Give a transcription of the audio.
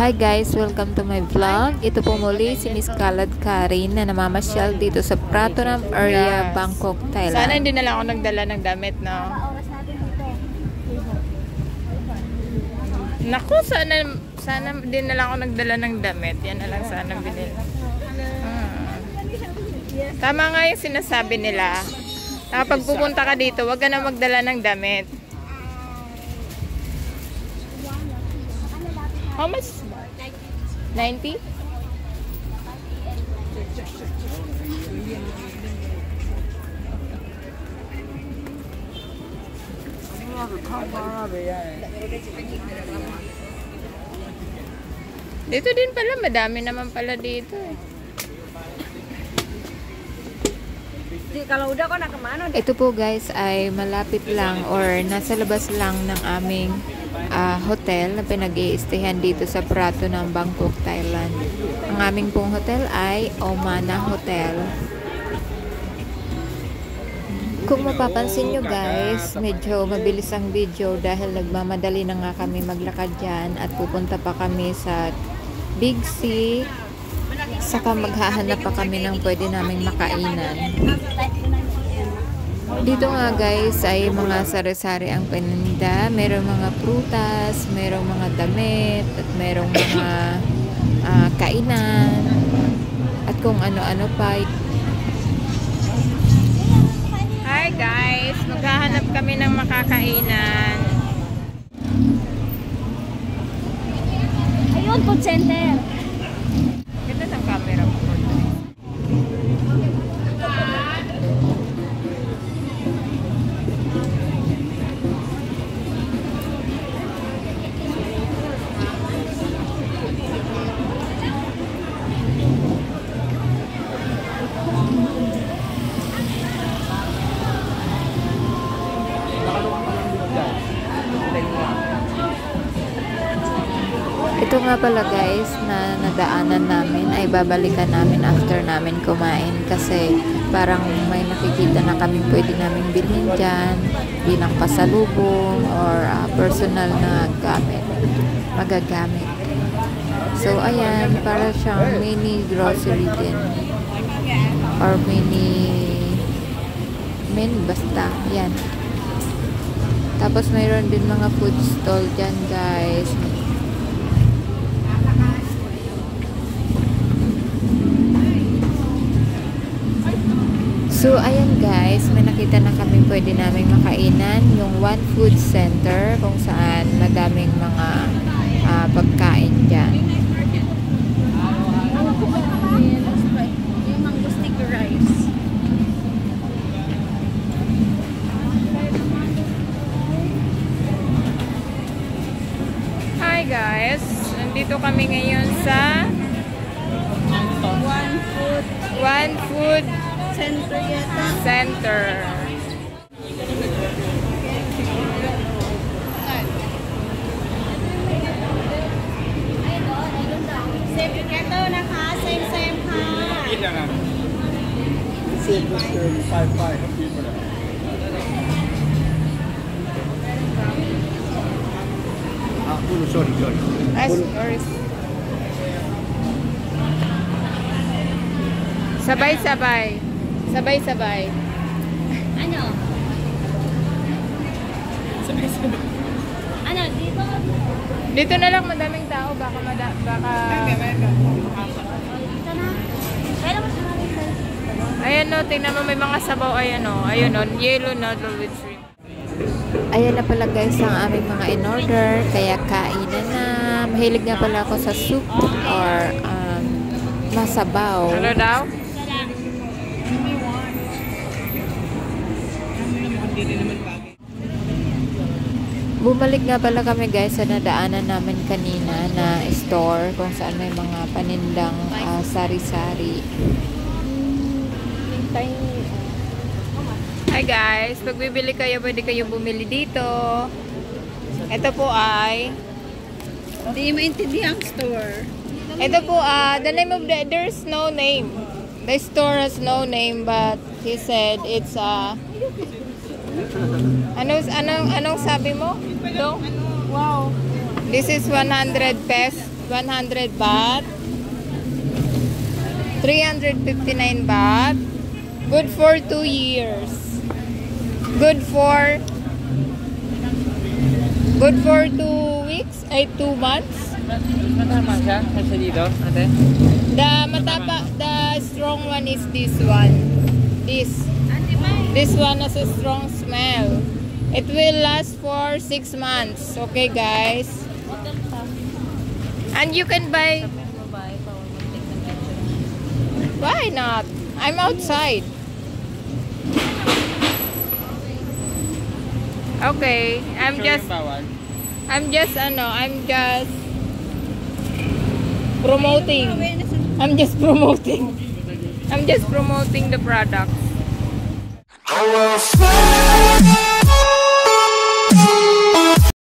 Hi guys! Welcome to my vlog. Ito po muli si Miss Kalad Karin na namamasyal dito sa Pratunam area, Bangkok, Thailand. Sana hindi na lang ako nagdala ng damit, no? Naku, sana din na lang ako nagdala ng damit. Yan na lang sana binili. Tama nga yung sinasabi nila. Kapag pupunta ka dito, wag ka na magdala ng damit. How much? 90? Dito din pala, madami naman pala dito. Kalau udah kok nak kemana? Ito po guys ay malapit lang or nasa labas lang ng aming hotel na pinag-i-stayhan dito sa Pratunam, Bangkok, Thailand. Ang aming pong hotel ay Omana Hotel. Kung mapapansin nyo guys, medyo mabilis ang video dahil nagmamadali na nga kami maglakad dyan at pupunta pa kami sa Big C. Saka maghahanap pa kami ng pwede naming makainan. Dito nga guys ay mga sari-sari ang paninda. Merong mga prutas, merong mga damit, at merong mga kainan, at kung ano-ano pa. Hi guys! Maghahanap kami ng makakainan. Ayun, food center. Ganda ng camera mo. Ito nga pala guys na nadaanan namin ay babalikan namin after namin kumain kasi parang may nakikita na kami pwede namin bilhin dyan bilang pasalubong or personal na magagamit. So ayan, para siyang mini grocery din or mini basta yan. Tapos mayroon din mga food stall dyan guys. So, ayan guys, may nakita na kami pwede namin makainan, yung One Food Center, kung saan madaming mga pagkain dyan. Yung mango sticky rice. Hi guys! Nandito kami ngayon sa One Food Center yata. Center. Same together นะคะ same ค่ะ Sabay-sabay. Sabay-sabay. Ano? Ano, dito? Dito na lang, madaming tao. Baka Dito na. Kaya mas maraming tayo. Ayan o, tingnan mo, may mga sabaw. Ayan o, yellow noodle with shrimp. Ayan na pala guys ang aming mga in-order, kaya kainan na. Mahilig nga pala ako sa soup or masabaw. Ano daw? Bumalik nga pala kami guys sa nadaanan namin kanina na store kung saan may mga panindang sari-sari. Hi guys, pag bibili kayo, pwede kayo bumili dito. Ito po ay Hindi maintindihan ang store. ito po, the name of there's no name. The store has no name, but he said it's anong sabi mo? Ito? Wow. This is 100 pesos. 100 baht. 359 baht. Good for 2 years. Good for 2 weeks? Ay, 2 months? Matama siya? Kasi dito, ate? The strong one is this one. This one has a strong smell. It will last for 6 months. Okay, guys? And you can buy... Why not? I'm outside. Okay, I'm just promoting. I'm just promoting the product.